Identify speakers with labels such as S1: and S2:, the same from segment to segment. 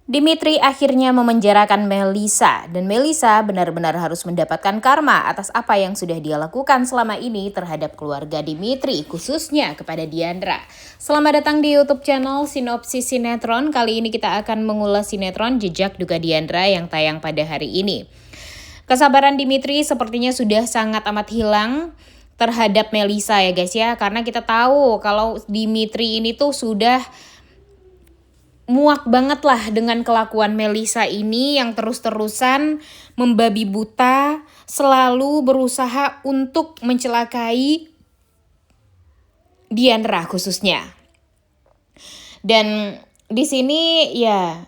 S1: Dimitri akhirnya memenjarakan Melisa dan Melisa benar-benar harus mendapatkan karma atas apa yang sudah dia lakukan selama ini terhadap keluarga Dimitri, khususnya kepada Diandra. Selamat datang di YouTube channel Sinopsis Sinetron. Kali ini kita akan mengulas sinetron Jejak Duka Diandra yang tayang pada hari ini. Kesabaran Dimitri sepertinya sudah sangat amat hilang terhadap Melisa ya guys ya, karena kita tahu kalau Dimitri ini tuh sudah muak banget lah dengan kelakuan Melisa ini yang terus-terusan membabi buta, selalu berusaha untuk mencelakai Diandra khususnya. Dan di sini ya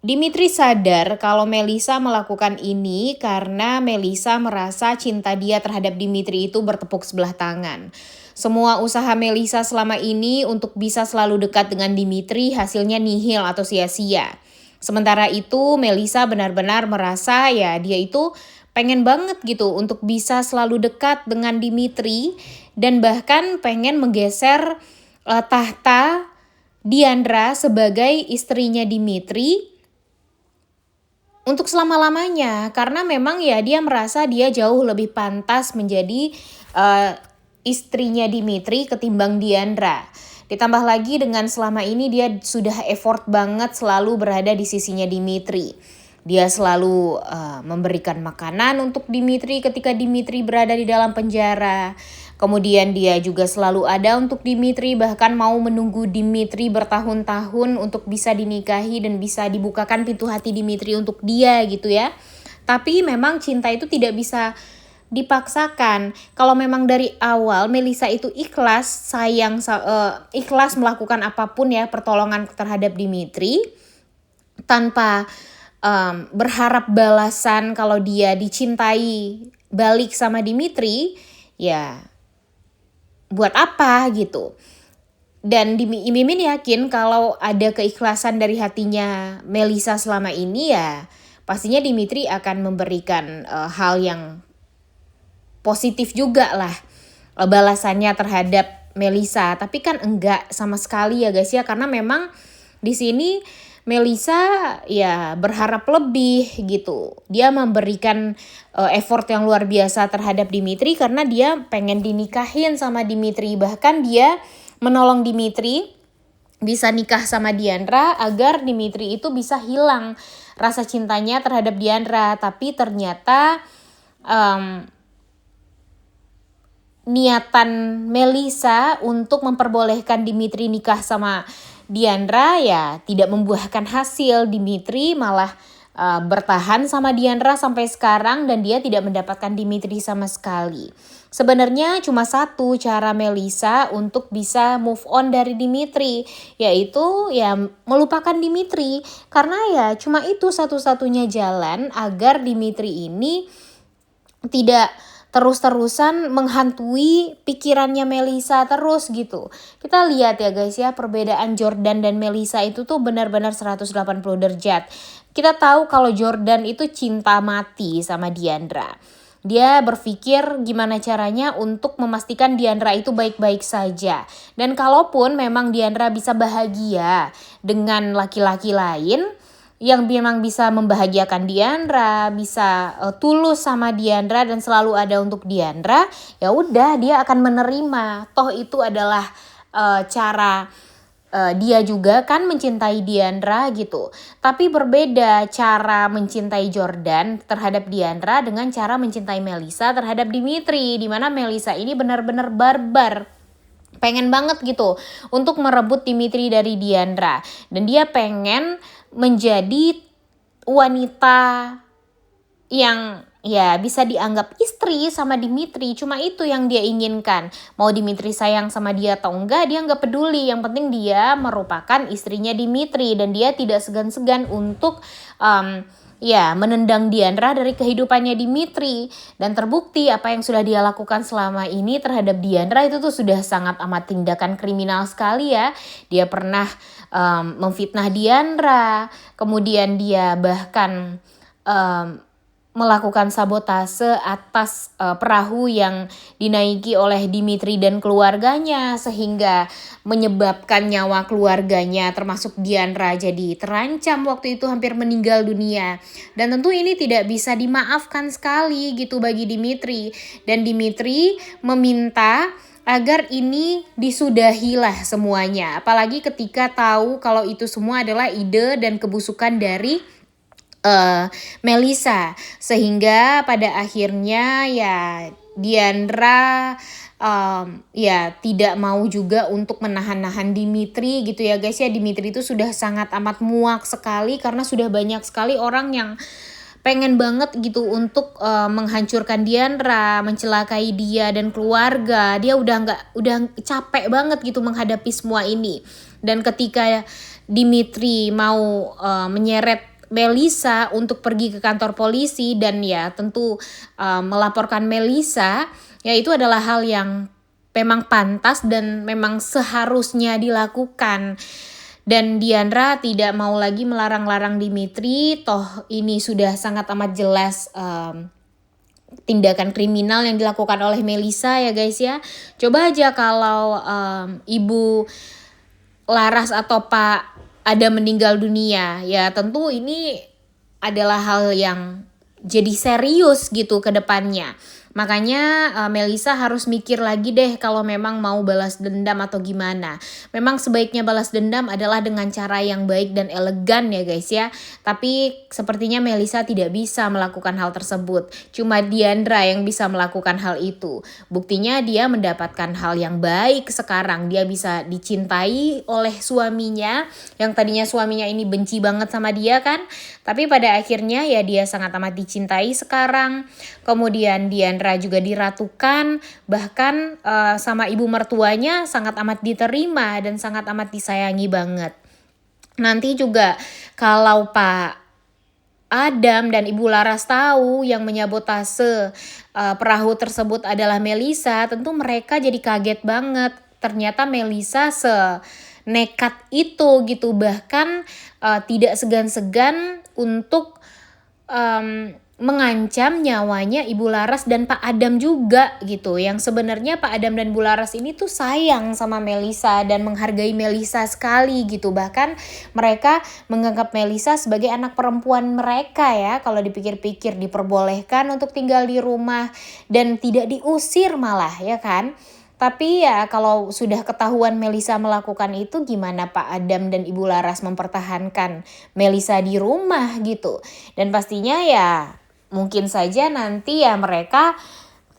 S1: Dimitri sadar kalau Melisa melakukan ini karena Melisa merasa cinta dia terhadap Dimitri itu bertepuk sebelah tangan. Semua usaha Melisa selama ini untuk bisa selalu dekat dengan Dimitri hasilnya nihil atau sia-sia. Sementara itu Melisa benar-benar merasa ya dia itu pengen banget gitu untuk bisa selalu dekat dengan Dimitri dan bahkan pengen menggeser tahta Diandra sebagai istrinya Dimitri untuk selama-lamanya, karena memang ya dia merasa dia jauh lebih pantas menjadi istrinya Dimitri ketimbang Diandra. Ditambah lagi dengan selama ini dia sudah effort banget selalu berada di sisinya Dimitri. Dia selalu memberikan makanan untuk Dimitri ketika Dimitri berada di dalam penjara. Kemudian dia juga selalu ada untuk Dimitri, bahkan mau menunggu Dimitri bertahun-tahun untuk bisa dinikahi dan bisa dibukakan pintu hati Dimitri untuk dia gitu ya. Tapi memang cinta itu tidak bisa dipaksakan. Kalau memang dari awal Melisa itu ikhlas ikhlas melakukan apapun ya pertolongan terhadap Dimitri tanpa berharap balasan kalau dia dicintai balik sama Dimitri, ya buat apa gitu. Dan Mimin yakin kalau ada keikhlasan dari hatinya Melisa selama ini ya pastinya Dimitri akan memberikan hal yang positif juga lah balasannya terhadap Melisa. Tapi kan enggak sama sekali ya guys ya, karena memang di sini Melisa ya berharap lebih gitu. Dia memberikan effort yang luar biasa terhadap Dimitri karena dia pengen dinikahin sama Dimitri. Bahkan dia menolong Dimitri bisa nikah sama Diandra agar Dimitri itu bisa hilang rasa cintanya terhadap Diandra. Tapi ternyata niatan Melisa untuk memperbolehkan Dimitri nikah sama Diandra ya tidak membuahkan hasil. Dimitri malah bertahan sama Diandra sampai sekarang dan dia tidak mendapatkan Dimitri sama sekali. Sebenarnya cuma satu cara Melisa untuk bisa move on dari Dimitri, yaitu ya melupakan Dimitri. Karena ya cuma itu satu-satunya jalan agar Dimitri ini tidak terus-terusan menghantui pikirannya Melisa terus gitu. Kita lihat ya guys ya, perbedaan Jordan dan Melisa itu tuh benar-benar 180 derajat. Kita tahu kalau Jordan itu cinta mati sama Diandra. Dia berpikir gimana caranya untuk memastikan Diandra itu baik-baik saja. Dan kalaupun memang Diandra bisa bahagia dengan laki-laki lain yang memang bisa membahagiakan Diandra, bisa tulus sama Diandra dan selalu ada untuk Diandra, ya udah dia akan menerima. Toh itu adalah cara dia juga kan mencintai Diandra gitu. Tapi berbeda cara mencintai Jordan terhadap Diandra dengan cara mencintai Melisa terhadap Dimitri, di mana Melisa ini benar-benar barbar. Pengen banget gitu untuk merebut Dimitri dari Diandra. Dan dia pengen menjadi wanita yang ya bisa dianggap istri sama Dimitri. Cuma itu yang dia inginkan. Mau Dimitri sayang sama dia atau enggak, dia nggak peduli. Yang penting dia merupakan istrinya Dimitri. Dan dia tidak segan-segan untuk menendang Diandra dari kehidupannya Dimitri. Dan terbukti apa yang sudah dia lakukan selama ini terhadap Diandra itu tuh sudah sangat amat tindakan kriminal sekali ya. Dia pernah memfitnah Diandra, kemudian dia bahkan melakukan sabotase atas perahu yang dinaiki oleh Dimitri dan keluarganya, sehingga menyebabkan nyawa keluarganya termasuk Diandra jadi terancam waktu itu, hampir meninggal dunia. Dan tentu ini tidak bisa dimaafkan sekali gitu bagi Dimitri, dan Dimitri meminta agar ini disudahilah semuanya, apalagi ketika tahu kalau itu semua adalah ide dan kebusukan dari Melissa, sehingga pada akhirnya ya Diandra ya tidak mau juga untuk menahan-nahan Dimitri gitu ya guys ya. Dimitri itu sudah sangat amat muak sekali karena sudah banyak sekali orang yang pengen banget gitu untuk menghancurkan Diandra, mencelakai dia dan keluarga. Dia udah capek banget gitu menghadapi semua ini. Dan ketika Dimitri mau menyeret Melissa untuk pergi ke kantor polisi dan ya tentu melaporkan Melissa, ya itu adalah hal yang memang pantas dan memang seharusnya dilakukan. Dan Diandra tidak mau lagi melarang-larang Dimitri, toh ini sudah sangat amat jelas tindakan kriminal yang dilakukan oleh Melissa ya guys ya. Coba aja kalau Ibu Laras atau Pak Adam meninggal dunia, ya tentu ini adalah hal yang jadi serius gitu ke depannya. Makanya Melissa harus mikir lagi deh kalau memang mau balas dendam atau gimana. Memang sebaiknya balas dendam adalah dengan cara yang baik dan elegan ya guys ya. Tapi sepertinya Melissa tidak bisa melakukan hal tersebut. Cuma Diandra yang bisa melakukan hal itu. Buktinya dia mendapatkan hal yang baik sekarang. Dia bisa dicintai oleh suaminya, yang tadinya suaminya ini benci banget sama dia kan. Tapi pada akhirnya ya dia sangat amat dicintai sekarang. Kemudian Diandra juga diratukan, bahkan sama ibu mertuanya sangat amat diterima dan sangat amat disayangi banget. Nanti juga kalau Pak Adam dan Ibu Laras tahu yang menyabotase perahu tersebut adalah Melissa, tentu mereka jadi kaget banget. Ternyata Melissa nekat itu gitu, bahkan tidak segan-segan untuk mengancam nyawanya Ibu Laras dan Pak Adam juga gitu. Yang sebenarnya Pak Adam dan Bu Laras ini tuh sayang sama Melissa dan menghargai Melissa sekali gitu. Bahkan mereka menganggap Melissa sebagai anak perempuan mereka ya. Kalau dipikir-pikir, diperbolehkan untuk tinggal di rumah dan tidak diusir malah ya kan. Tapi ya kalau sudah ketahuan Melissa melakukan itu, gimana Pak Adam dan Ibu Laras mempertahankan Melissa di rumah gitu. Dan pastinya ya mungkin saja nanti ya mereka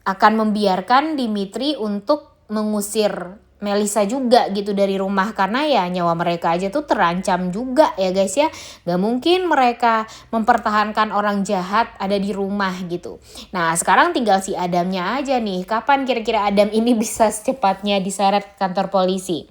S1: akan membiarkan Dimitri untuk mengusir Melissa juga gitu dari rumah, karena ya nyawa mereka aja tuh terancam juga ya guys ya. Gak mungkin mereka mempertahankan orang jahat ada di rumah gitu. Nah sekarang tinggal si Adamnya aja nih. Kapan kira-kira Adam ini bisa secepatnya diseret ke kantor polisi?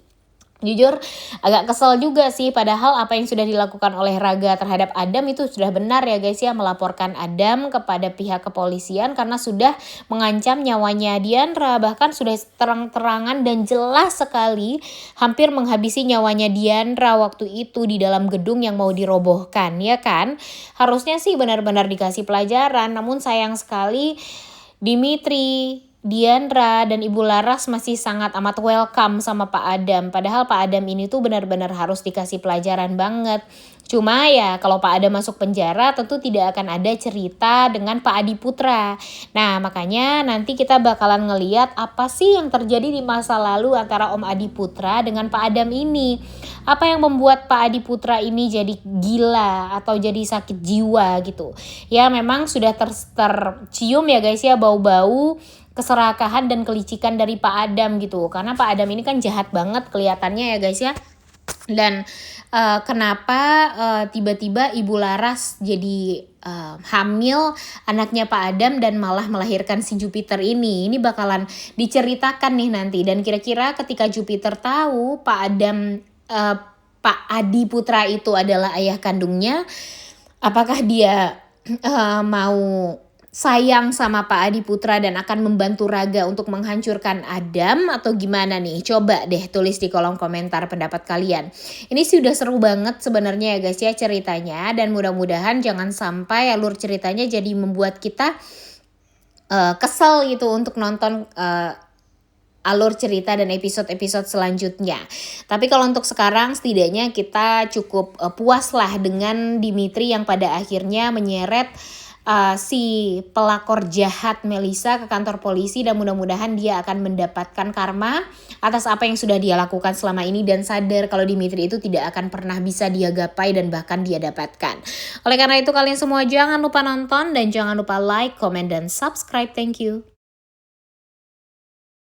S1: Jujur agak kesel juga sih, padahal apa yang sudah dilakukan oleh Raga terhadap Adam itu sudah benar ya guys ya, melaporkan Adam kepada pihak kepolisian karena sudah mengancam nyawanya Diandra, bahkan sudah terang-terangan dan jelas sekali hampir menghabisi nyawanya Diandra waktu itu di dalam gedung yang mau dirobohkan ya kan. Harusnya sih benar-benar dikasih pelajaran, namun sayang sekali Dimitri, Diandra dan Ibu Laras masih sangat amat welcome sama Pak Adam. Padahal Pak Adam ini tuh benar-benar harus dikasih pelajaran banget. Cuma ya kalau Pak Adam masuk penjara tentu tidak akan ada cerita dengan Pak Adi Putra. Nah makanya nanti kita bakalan ngeliat apa sih yang terjadi di masa lalu antara Om Adi Putra dengan Pak Adam ini. Apa yang membuat Pak Adi Putra ini jadi gila atau jadi sakit jiwa gitu. Ya memang sudah tercium ya guys ya bau-bau keserakahan dan kelicikan dari Pak Adam gitu. Karena Pak Adam ini kan jahat banget kelihatannya ya guys ya. Dan kenapa tiba-tiba Ibu Laras jadi hamil anaknya Pak Adam dan malah melahirkan si Jupiter ini bakalan diceritakan nih nanti. Dan kira-kira ketika Jupiter tahu Pak Adam, Pak Adi Putra itu adalah ayah kandungnya, apakah dia mau sayang sama Pak Adi Putra dan akan membantu Raga untuk menghancurkan Adam atau gimana nih? Coba deh tulis di kolom komentar pendapat kalian. Ini sih udah seru banget sebenarnya ya guys ya ceritanya, dan mudah-mudahan jangan sampai alur ceritanya jadi membuat kita kesel gitu untuk nonton alur cerita dan episode-episode selanjutnya. Tapi kalau untuk sekarang setidaknya kita cukup puas lah dengan Dimitri yang pada akhirnya menyeret si pelakor jahat Melisa ke kantor polisi, dan mudah-mudahan dia akan mendapatkan karma atas apa yang sudah dia lakukan selama ini dan sadar kalau Dimitri itu tidak akan pernah bisa dia gapai dan bahkan dia dapatkan. Oleh karena itu kalian semua jangan lupa nonton dan jangan lupa like, comment, dan subscribe. Thank you.